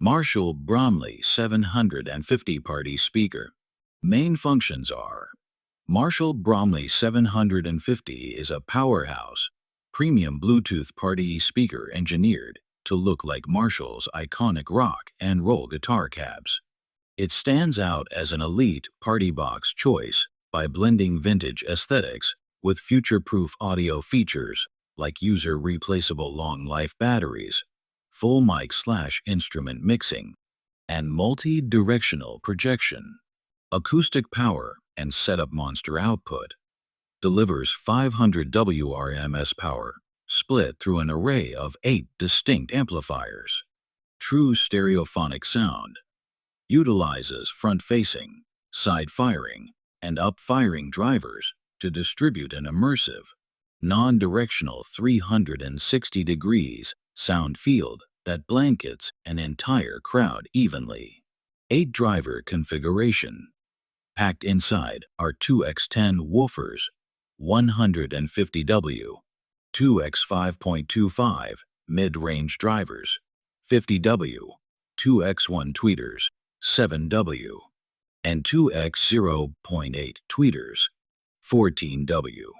Marshall Bromley 750 Party Speaker. Main functions are: Marshall Bromley 750 is a powerhouse, premium Bluetooth party speaker engineered to look like Marshall's iconic rock and roll guitar cabs. It stands out as an elite party box choice by blending vintage aesthetics with future-proof audio features like user-replaceable long-life batteries, full mic/instrument mixing, and multi-directional projection. Acoustic power and setup monster output. Delivers 500 WRMS power, split through an array of 8 distinct amplifiers. True stereophonic sound. Utilizes front-facing, side-firing, and up-firing drivers to distribute an immersive, non-directional 360 degrees sound field that blankets an entire crowd evenly. 8-driver configuration. Packed inside are 2x10 woofers, 150W, 2x5.25 mid-range drivers, 50W, 2x1 tweeters, 7W, and 2x0.8 tweeters, 14W.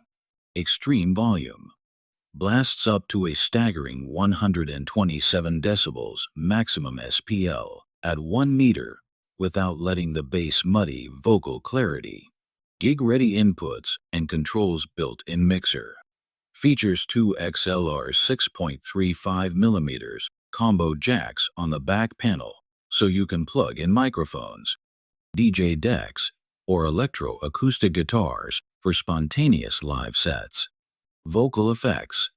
Extreme volume. Blasts up to a staggering 127 decibels maximum SPL at 1 meter without letting the bass muddy vocal clarity. Gig-ready inputs and controls built-in mixer. Features 2 XLR 6.35mm combo jacks on the back panel so you can plug in microphones, DJ decks, or electro-acoustic guitars for spontaneous live sets. Vocal effects.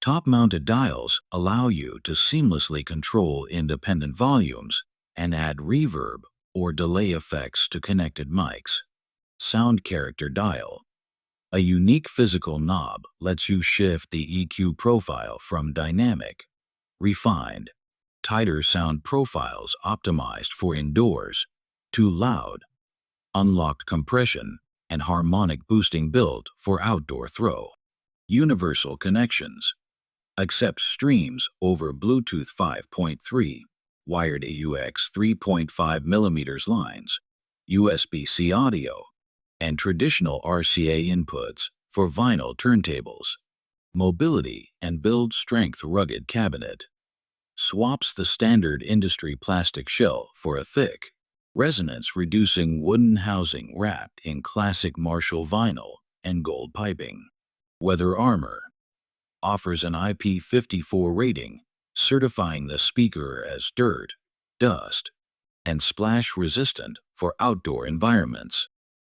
Top-mounted dials allow you to seamlessly control independent volumes and add reverb or delay effects to connected mics. Sound character dial. A unique physical knob lets you shift the EQ profile from dynamic, refined, tighter sound profiles optimized for indoors, to loud, unlocked compression, and harmonic boosting built for outdoor throw. Universal connections. Accepts streams over Bluetooth 5.3, wired AUX 3.5mm lines, USB-C audio, and traditional RCA inputs for vinyl turntables. Mobility and build strength rugged cabinet. Swaps the standard industry plastic shell for a thick, resonance-reducing wooden housing wrapped in classic Marshall vinyl and gold piping. Weather armor. Offers an IP54 rating, certifying the speaker as dirt, dust, and splash resistant for outdoor environments.